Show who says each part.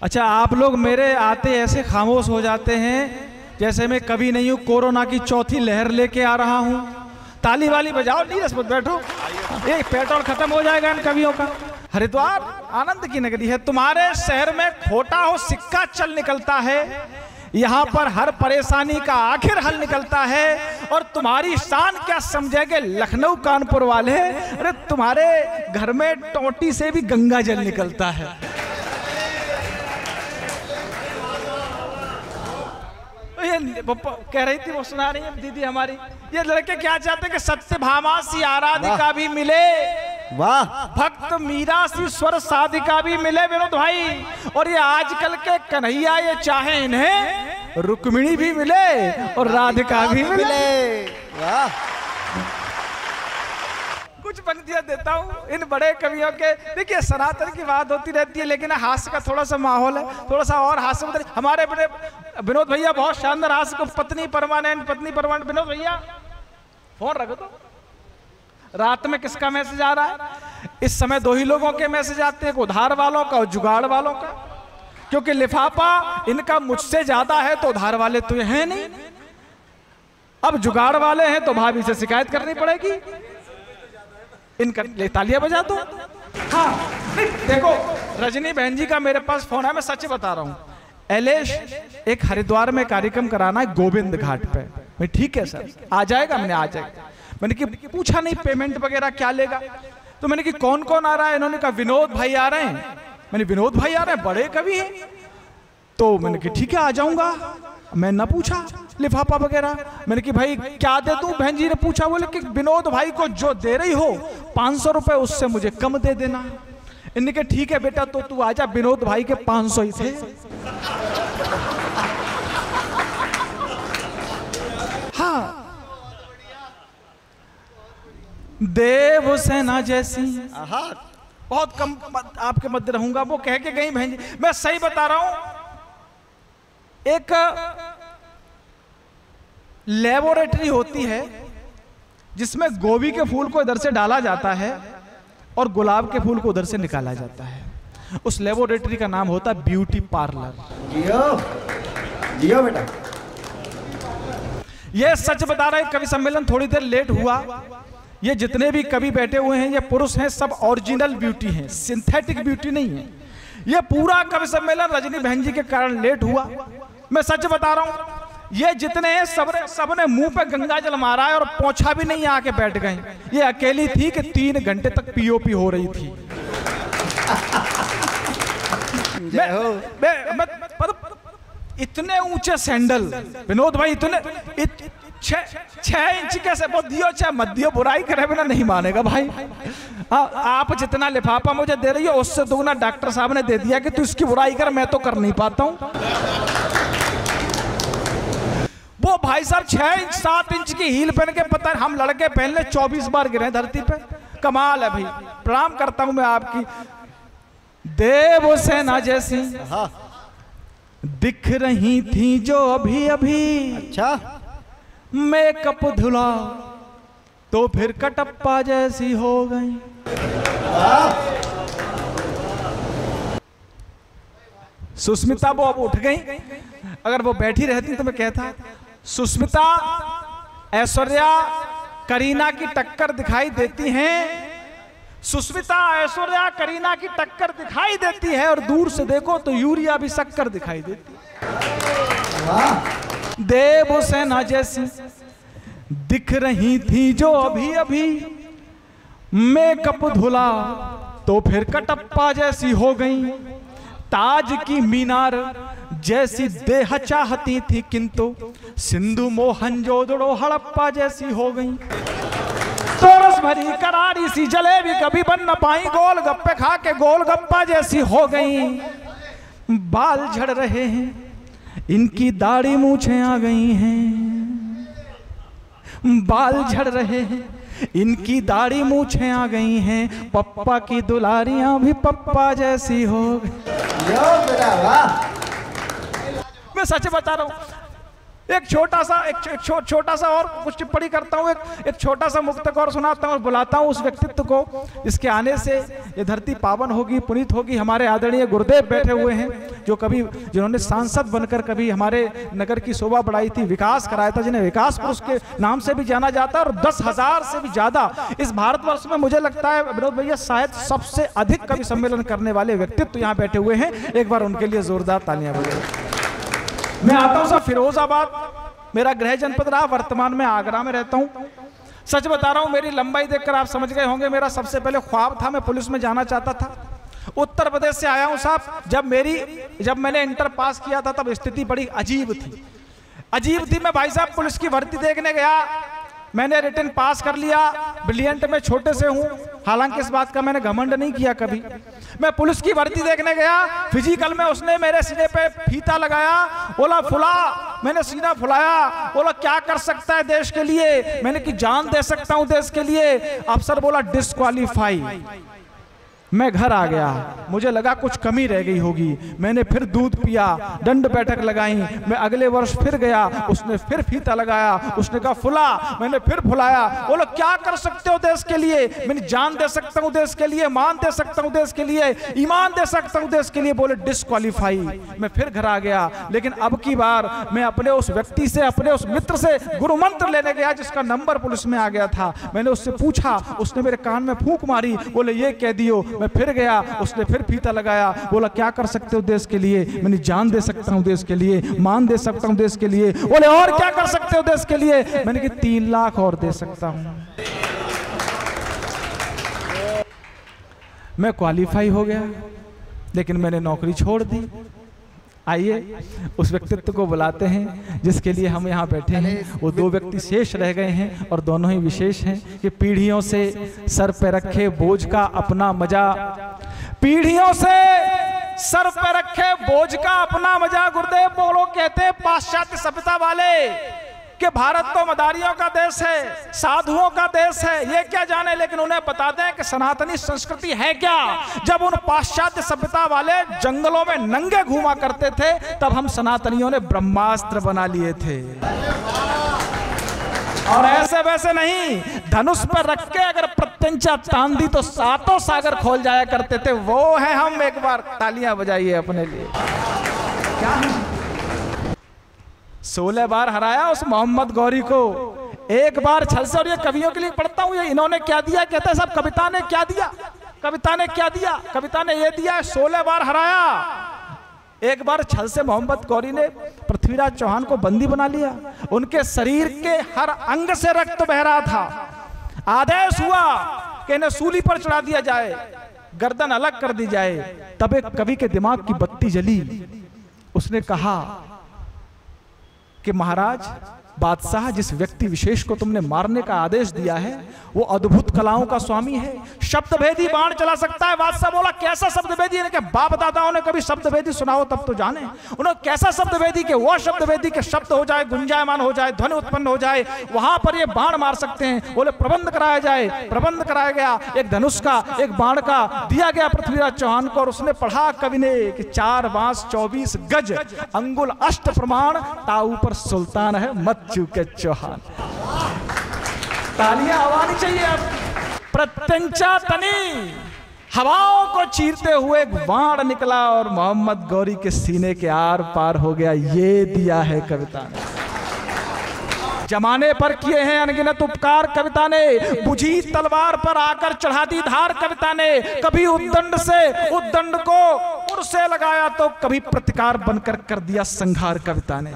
Speaker 1: अच्छा, आप लोग मेरे आते ऐसे खामोश हो जाते हैं जैसे मैं कभी नहीं हूँ, कोरोना की चौथी लहर लेके आ रहा हूँ। ताली वाली बजाओ, नीरस मत बैठो, ये पेट्रोल खत्म हो जाएगा इन कवियों का। हरिद्वार आनंद की नगरी है, तुम्हारे शहर में खोटा हो सिक्का चल निकलता है, यहाँ पर हर परेशानी का आखिर हल निकलता है। और तुम्हारी शान क्या समझेंगे लखनऊ कानपुर वाले, अरे तुम्हारे घर में टोटी से भी गंगा जल निकलता है। ये कह रही थी, वो सुना रही है दीदी हमारी, ये लड़के क्या चाहते हैं कि सत्यभामा सी आराधिका भी मिले, वाह, भक्त मीरा सी स्वर साधिका भी मिले विनोद भाई। और ये आजकल के कन्हैया ये चाहे इन्हें रुक्मिणी भी मिले और राधिका भी मिले। वाह, कुछ पंक्तियां देता हूँ इन बड़े कवियों के। देखिए सनातन की बात होती रहती है, लेकिन हास्य का थोड़ा सा माहौल है, थोड़ा सा और हास्य बताइए। हमारे बड़े विनोद भैया बहुत शानदार हास्य को, पत्नी परमानेंट, पत्नी परमानेंट। विनोद भैया फोन रखो तो, रात में किसका मैसेज आ रहा है? इस समय दो ही लोगों के मैसेज आते हैं, एक उधार वालों का और जुगाड़ वालों का, क्योंकि लिफाफा इनका मुझसे ज्यादा है तो उधार वाले तो हैं नहीं, अब जुगाड़ वाले हैं तो भाभी से शिकायत करनी पड़ेगी। इनका तालियां बजा दो। हाँ देखो, रजनी बहन जी का मेरे पास फोन है, मैं सच बता रहा हूँ। एलेश एक हरिद्वार में कार्यक्रम कराना है गोविंद घाट पे। मैं ठीक है सर, आ जाएगा। मैंने आ जाएगा, मैंने कि पूछा नहीं पेमेंट वगैरह क्या लेगा, तो मैंने कि कौन कौन आ रहा है? इन्होंने कहा विनोद भाई आ रहे हैं। मैंने विनोद भाई आ रहे हैं, बड़े कवि हैं, तो मैंने कि ठीक है आ जाऊंगा। मैं ना पूछा लिफाफा वगैरह, मैंने कि भाई क्या दे दूं? बहन जी ने पूछा, बोले कि विनोद भाई को जो दे रही हो 500 रुपए उससे मुझे कम दे देना। इनने कहा ठीक है बेटा, तो तू आजा, विनोद भाई के 500 ही थे। हाँ, देव सेना जैसी, बहुत कम आपके मध्य रहूंगा, वो कह के गई बहन जी। मैं सही बता रहा हूं, एक लेबोरेटरी होती है जिसमें गोभी के फूल को इधर से डाला जाता है और गुलाब के फूल को उधर से निकाला जाता है। उस लेबोरेटरी का नाम होता है ब्यूटी पार्लर। जियो जियो बेटा। ये सच बता रहे, कवि सम्मेलन थोड़ी देर लेट हुआ। ये जितने भी कवि बैठे हुए हैं ये पुरुष हैं, सब ओरिजिनल ब्यूटी हैं, सिंथेटिक ब्यूटी नहीं है। ये पूरा कवि सम्मेलन रजनी बहन जी के कारण लेट हुआ। मैं सच बता रहा हूं, ये जितने हैं सबने मुंह पे गंगा जल मारा है और पोंछा भी नहीं आके बैठ गए। ये अकेली थी कि 3 घंटे तक पीओपी हो रही थी। इतने ऊंचे सैंडल विनोद भाई, इतने 6 इंच कैसे दियो, चाहे मध्य बुराई करे बिना नहीं मानेगा भाई। आप जितना लिफाफा मुझे दे रही हो उससे दुगना डॉक्टर साहब ने दे दिया कि तू इसकी बुराई कर, मैं तो कर नहीं पाता हूं। वो भाई साहब 6 इंच 7 इंच की हील पहन के, पता है हम लड़के पहन ले 24 बार गिरे धरती पे। कमाल है भाई, प्रणाम करता हूं मैं आपकी। देव सेना जैसी दिख रही थी जो अभी अभी, अच्छा मेकअप धुला तो फिर कटप्पा जैसी हो गई। सुष्मिता वो अब उठ गई, अगर वो बैठी रहती तो मैं कहता सुष्मिता ऐश्वर्या करीना की टक्कर दिखाई देती हैं। सुष्मिता ऐश्वर्या करीना की टक्कर दिखाई देती है, और दूर से देखो तो यूरिया भी शक्कर दिखाई देती है। देव सेना जैसी दिख रही थी जो अभी अभी मेकअप धुला तो फिर कटप्पा जैसी हो गई। ताज की मीनार जैसी देह चाहती थी, किंतु सिंधु मोहनजोदड़ो हड़प्पा जैसी हो गई। तो रस भरी करारी सी जलेबी कभी बन न पाई, गोल गप्पे खा के गोलगप्पा जैसी हो गई। बाल झड़ रहे हैं, इनकी दाढ़ी मूछें आ गई हैं। बाल झड़ रहे हैं, इनकी दाढ़ी मूछें आ गई हैं। पप्पा की दुलारियां भी पप्पा जैसी हो गई। मैं सच बता रहा हूं, एक छोटा सा और कुछ टिप्पणी करता हूँ, एक छोटा सा मुक्तक और सुनाता हूँ और बुलाता हूँ उस व्यक्तित्व को जिसके आने से ये धरती पावन होगी, पुनीत होगी। हमारे आदरणीय गुरुदेव बैठे हुए हैं, जिन्होंने सांसद बनकर कभी हमारे नगर की शोभा बढ़ाई थी, विकास कराया था, जिन्हें विकास पुरुष के नाम से भी जाना जाता है। और 10,000 से भी ज्यादा इस भारतवर्ष में मुझे लगता है विनोद भैया शायद सबसे अधिक कवि सम्मेलन करने वाले व्यक्तित्व यहाँ बैठे हुए हैं। एक बार उनके लिए जोरदार तालियां बजाएं। मैं आता हूं फिरोजाबाद, मेरा गृह जनपद रहा, वर्तमान में आगरा में रहता हूं। सच बता रहा हूं, मेरी लंबाई देखकर आप समझ गए होंगे, मेरा सबसे पहले ख्वाब था मैं पुलिस में जाना चाहता था। उत्तर प्रदेश से आया हूं साहब। जब मैंने इंटर पास किया था तब स्थिति बड़ी अजीब थी। मैं भाई साहब पुलिस की भर्ती देखने गया, मैंने रिटन पास कर लिया, ब्रिलियंट में छोटे से हूं, हालांकि इस बात का मैंने घमंड नहीं किया कभी। मैं पुलिस की भर्ती देखने गया, फिजिकल में उसने मेरे सीने पे फीता लगाया, बोला फुला, मैंने सीना फुलाया, बोला क्या कर सकता है देश के लिए, मैंने कि जान दे सकता हूं देश के लिए। अफसर बोला डिस्क्वालीफाई। मैं घर आ गया, मुझे लगा कुछ कमी रह गई होगी, मैंने फिर दूध पिया, दंड बैठक लगाई। मैं अगले वर्ष फिर गया, उसने फिर फीता लगाया, उसने कहा फुला, मैंने फिर फुलाया। बोलो क्या कर सकते हो देश के लिए, मैंने जान दे सकता हूं देश के लिए, मान दे सकता हूं देश के लिए, ईमान दे सकता हूं देश के लिए। बोले डिस्क्वालीफाई। मैं फिर घर आ गया, लेकिन अब की बार मैं अपने उस व्यक्ति से, अपने उस मित्र से गुरु मंत्र लेने गया जिसका नंबर पुलिस में आ गया था। मैंने उससे पूछा, उसने मेरे कान में फूंक मारी, बोले ये कह दियो। मैं फिर गया, उसने फिर फीता लगाया, बोला क्या कर सकते हो देश के लिए, मैंने जान दे सकता हूं देश के लिए, मान दे सकता हूं देश के लिए। बोले और क्या कर सकते हो देश के लिए, मैंने कहा 3 लाख और दे सकता हूं। मैं क्वालिफाई हो गया, लेकिन मैंने नौकरी छोड़ दी। आइए उस व्यक्तित्व को बुलाते हैं जिसके लिए हम यहाँ बैठे हैं। वो 2 व्यक्ति शेष रह गए हैं और दोनों ही विशेष हैं कि पीढ़ियों से सर पे रखे बोझ का अपना मजा, पीढ़ियों से सर पे रखे बोझ का अपना मजा। गुरुदेव बोलो कहते हैं पाश्चात्य सभ्यता वाले कि भारत तो मदारियों का देश है, साधुओं का देश है, ये क्या जाने, लेकिन उन्हें बताते हैं कि सनातनी संस्कृति है क्या। जब उन पाश्चात्य सभ्यता वाले जंगलों में नंगे घूमा करते थे तब हम सनातनियों ने ब्रह्मास्त्र बना लिए थे। और ऐसे वैसे नहीं, धनुष पर रख के अगर प्रत्यंचा तान दी तो 7 सागर खोल जाया करते थे। वो है हम। एक बार तालियां बजाइए अपने लिए। क्या 16 बार हराया उस मोहम्मद गौरी को, एक बार छल से। और ये कवियों के लिए पढ़ता हूं, ये इन्होंने क्या दिया, कहते हैं सब कविता ने क्या दिया, कविता ने क्या दिया, कविता ने ये दिया, 16 बार हराया। एक बार छल से मोहम्मद गौरी ने पृथ्वीराज चौहान को बंदी बना लिया, उनके शरीर के हर अंग से रक्त बह रहा था। आदेश हुआ कि इन्हें सूली पर चढ़ा दिया जाए, गर्दन अलग कर दी जाए। तब एक कवि के दिमाग की बत्ती जली, उसने कहा कि महाराज बादशाह, जिस व्यक्ति विशेष को तुमने मारने का आदेश दिया है वो अद्भुत कलाओं का स्वामी है, शब्दभेदी बाण चला सकता है। बादशाह बोला कैसा शब्दभेदी, इनके बाप दादाओं ने कभी शब्दभेदी सुना हो तब तो जाने। उन्होंने कैसा शब्दभेदी के वो शब्दभेदी के शब्द हो जाए, गुंजायमान हो जाए, ध्वनि उत्पन्न हो जाए, वहां पर ये बाण मार सकते हैं। बोले प्रबंध कराया जाए। प्रबंध कराया गया, एक धनुष का एक बाण का दिया गया पृथ्वीराज चौहान को। और उसने पढ़ा कवि ने कि 4 बांस 24 गज, अंगुल अष्ट प्रमाण, ताऊ पर सुल्तान है मत चूके चौहान। तालियां आवानी चाहिए। अब प्रत्यंचा तनी हवाओं को चीरते हुए एक बाण निकला और मोहम्मद गौरी के सीने के आर पार हो गया। ये दिया है कविता ने। जमाने पर किए हैं अनगिनत उपकार कविता ने, बुझी तलवार पर आकर चढ़ा दी धार कविता ने। कभी उद्दंड से उद्दंड को उर से लगाया तो कभी प्रतिकार बनकर कर दिया संघार कविता ने।